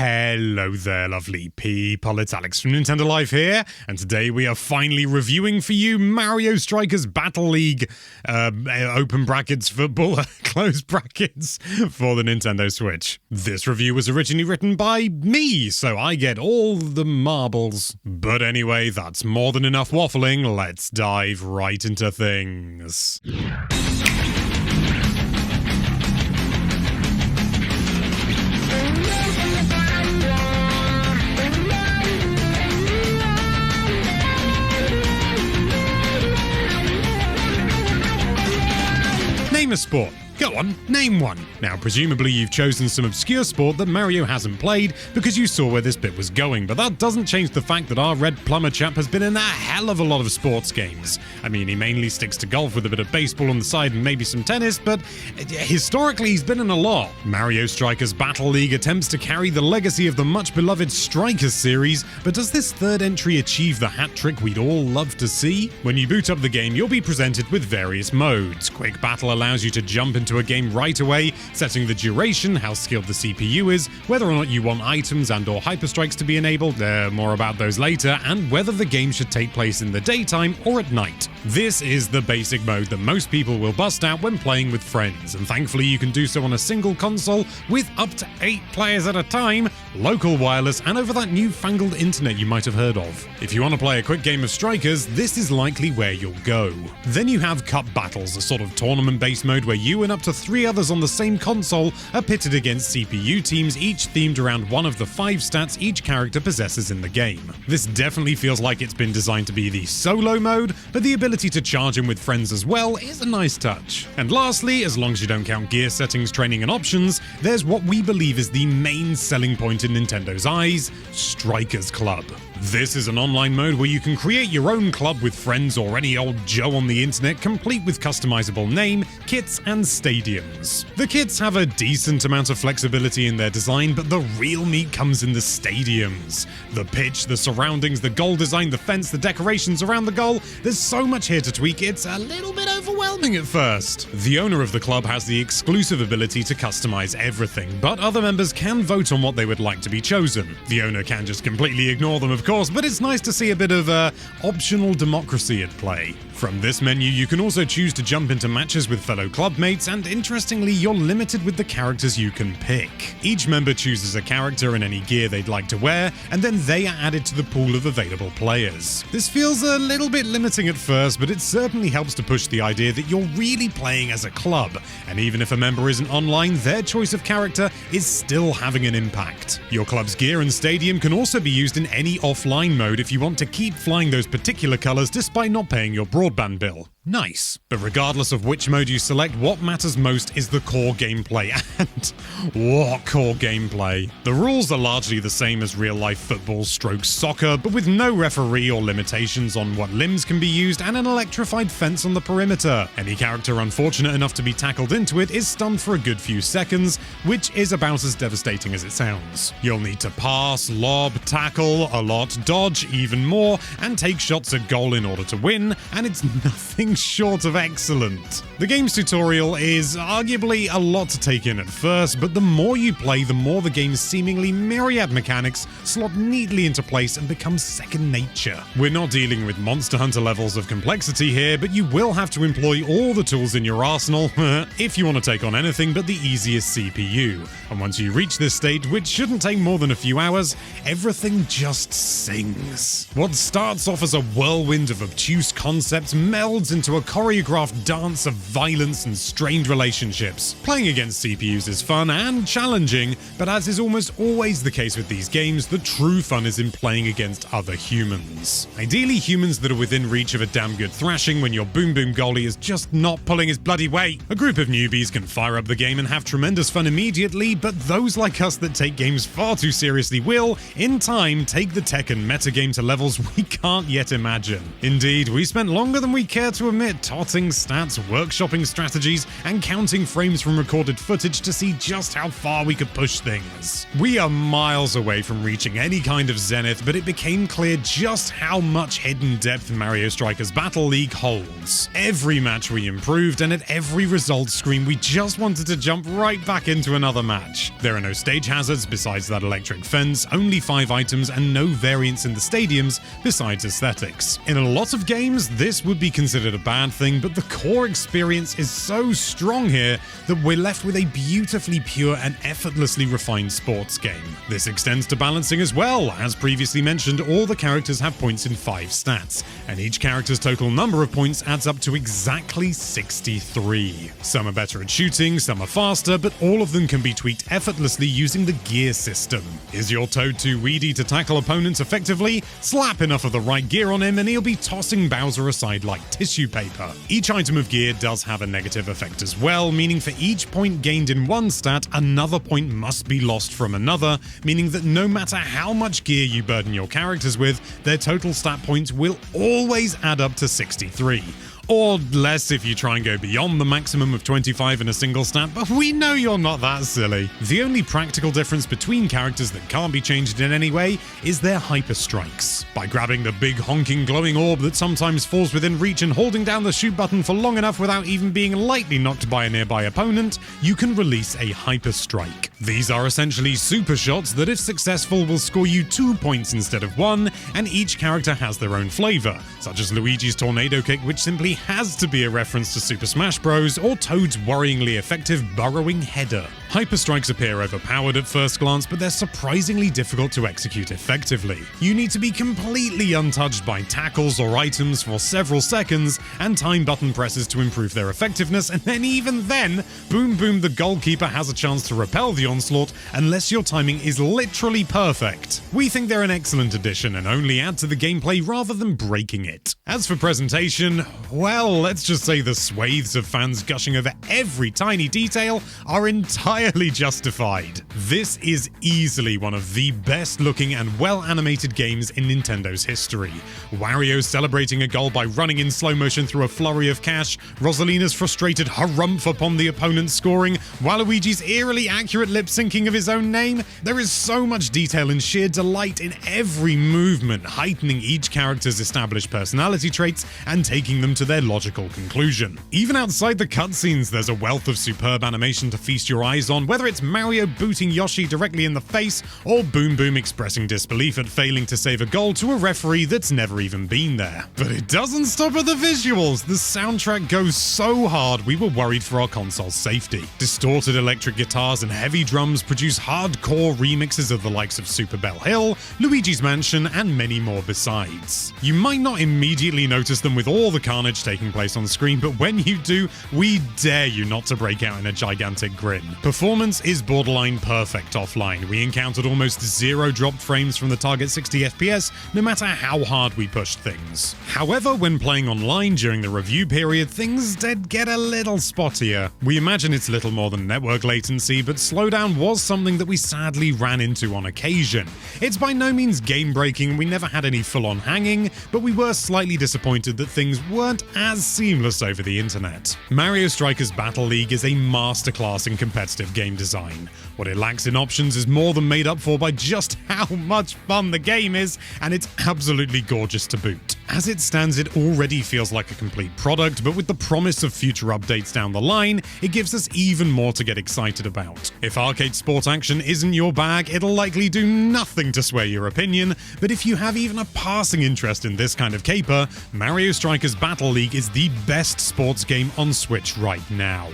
Hello there, lovely people. It's Alex from Nintendo Life here, and today we are finally reviewing for you Mario Strikers Battle League, open brackets football, close brackets, for the Nintendo Switch. This review was originally written by me, so I get all the marbles. But anyway, that's more than enough waffling. Let's dive right into things. Name a sport. Go on, name one. Now, presumably you've chosen some obscure sport that Mario hasn't played because you saw where this bit was going, but that doesn't change the fact that our red plumber chap has been in a hell of a lot of sports games. I mean, he mainly sticks to golf with a bit of baseball on the side and maybe some tennis, but historically he's been in a lot. Mario Strikers Battle League attempts to carry the legacy of the much-beloved Strikers series, but does this third entry achieve the hat trick we'd all love to see? When you boot up the game, you'll be presented with various modes. Quick Battle allows you to jump into a game right away, setting the duration, how skilled the CPU is, whether or not you want items and or hyperstrikes to be enabled, more about those later, and whether the game should take place in the daytime or at night. This is the basic mode that most people will bust out when playing with friends, and thankfully you can do so on a single console with up to 8 players at a time, local wireless, and over that newfangled internet you might have heard of. If you want to play a quick game of Strikers, this is likely where you'll go. Then you have Cup Battles, a sort of tournament-based mode where you and up to 3 others on the same console are pitted against CPU teams, each themed around one of the 5 stats each character possesses in the game. This definitely feels like it's been designed to be the solo mode, but the ability to charge in with friends as well is a nice touch. And lastly, as long as you don't count gear settings, training and options, there's what we believe is the main selling point in Nintendo's eyes, Strikers Club. This is an online mode where you can create your own club with friends or any old Joe on the internet, complete with customizable name, kits, and stadiums. The kits have a decent amount of flexibility in their design, but the real meat comes in the stadiums. The pitch, the surroundings, the goal design, the fence, the decorations around the goal, there's so much here to tweak, it's a little bit overwhelming at first. The owner of the club has the exclusive ability to customize everything, but other members can vote on what they would like to be chosen. The owner can just completely ignore them, of course, but it's nice to see a bit of optional democracy at play. From this menu, you can also choose to jump into matches with fellow clubmates, and interestingly, you're limited with the characters you can pick. Each member chooses a character and any gear they'd like to wear, and then they are added to the pool of available players. This feels a little bit limiting at first, but it certainly helps to push the idea that you're really playing as a club, and even if a member isn't online, their choice of character is still having an impact. Your club's gear and stadium can also be used in any offline mode if you want to keep flying those particular colors despite not paying your broadband bill. Nice. But regardless of which mode you select, what matters most is the core gameplay. And what core gameplay? The rules are largely the same as real-life football / soccer, but with no referee or limitations on what limbs can be used and an electrified fence on the perimeter. Any character unfortunate enough to be tackled into it is stunned for a good few seconds, which is about as devastating as it sounds. You'll need to pass, lob, tackle, a lot, dodge, even more, and take shots at goal in order to win, and it's nothing short of excellent. The game's tutorial is arguably a lot to take in at first, but the more you play, the more the game's seemingly myriad mechanics slot neatly into place and become second nature. We're not dealing with Monster Hunter levels of complexity here, but you will have to employ all the tools in your arsenal if you want to take on anything but the easiest CPU. And once you reach this stage, which shouldn't take more than a few hours, everything just sings. What starts off as a whirlwind of obtuse concepts melds into a choreographed dance of violence and strained relationships. Playing against CPUs is fun and challenging, but as is almost always the case with these games, the true fun is in playing against other humans. Ideally, humans that are within reach of a damn good thrashing when your boom boom goalie is just not pulling his bloody weight. A group of newbies can fire up the game and have tremendous fun immediately, but those like us that take games far too seriously will, in time, take the tech and metagame to levels we can't yet imagine. Indeed, we spent longer than we care to admit, totting stats, workshopping strategies, and counting frames from recorded footage to see just how far we could push things. We are miles away from reaching any kind of zenith, but it became clear just how much hidden depth Mario Strikers Battle League holds. Every match we improved, and at every results screen we just wanted to jump right back into another match. There are no stage hazards besides that electric fence, only 5 items, and no variants in the stadiums besides aesthetics. In a lot of games, this would be considered a bad thing, but the core experience is so strong here that we're left with a beautifully pure and effortlessly refined sports game. This extends to balancing as well. As previously mentioned, all the characters have points in 5 stats, and each character's total number of points adds up to exactly 63. Some are better at shooting, some are faster, but all of them can be tweaked effortlessly using the gear system. Is your Toad too weedy to tackle opponents effectively? Slap enough of the right gear on him and he'll be tossing Bowser aside like tissue paper. Each item of gear does have a negative effect as well, meaning for each point gained in one stat, another point must be lost from another, meaning that no matter how much gear you burden your characters with, their total stat points will always add up to 63. Or less if you try and go beyond the maximum of 25 in a single stat, but we know you're not that silly. The only practical difference between characters that can't be changed in any way is their hyper strikes. By grabbing the big honking glowing orb that sometimes falls within reach and holding down the shoot button for long enough without even being lightly knocked by a nearby opponent, you can release a hyper strike. These are essentially super shots that, if successful, will score you 2 points instead of 1, and each character has their own flavor, such as Luigi's tornado kick, which simply has to be a reference to Super Smash Bros., or Toad's worryingly effective burrowing header. Hyper strikes appear overpowered at first glance, but they're surprisingly difficult to execute effectively. You need to be completely untouched by tackles or items for several seconds, and time button presses to improve their effectiveness, and then even then, Boom Boom the goalkeeper has a chance to repel the onslaught unless your timing is literally perfect. We think they're an excellent addition and only add to the gameplay rather than breaking it. As for presentation, well, let's just say the swathes of fans gushing over every tiny detail are entirely justified. This is easily one of the best looking and well animated games in Nintendo's history. Wario celebrating a goal by running in slow motion through a flurry of cash, Rosalina's frustrated harumph upon the opponent scoring, Waluigi's eerily accurate lip syncing of his own name. There is so much detail and sheer delight in every movement, heightening each character's established personality traits and taking them to their logical conclusion. Even outside the cutscenes, there's a wealth of superb animation to feast your eyes on, whether it's Mario booting Yoshi directly in the face, or Boom Boom expressing disbelief at failing to save a goal to a referee that's never even been there. But it doesn't stop at the visuals. The soundtrack goes so hard we were worried for our console's safety. Distorted electric guitars and heavy drums produce hardcore remixes of the likes of Super Bell Hill, Luigi's Mansion, and many more besides. You might not immediately notice them with all the carnage taking place on screen, but when you do, we dare you not to break out in a gigantic grin. Performance is borderline perfect offline. We encountered almost 0 dropped frames from the target 60 FPS, no matter how hard we pushed things. However, when playing online during the review period, things did get a little spottier. We imagine it's little more than network latency, but slowdown was something that we sadly ran into on occasion. It's by no means game-breaking, we never had any full-on hanging, but we were slightly disappointed that things weren't as seamless over the internet. Mario Strikers Battle League is a masterclass in competitive game design. What it lacks in options is more than made up for by just how much fun the game is, and it's absolutely gorgeous to boot. As it stands, it already feels like a complete product, but with the promise of future updates down the line, it gives us even more to get excited about. If arcade sport action isn't your bag, it'll likely do nothing to sway your opinion, but if you have even a passing interest in this kind of caper, Mario Strikers Battle League is the best sports game on Switch right now.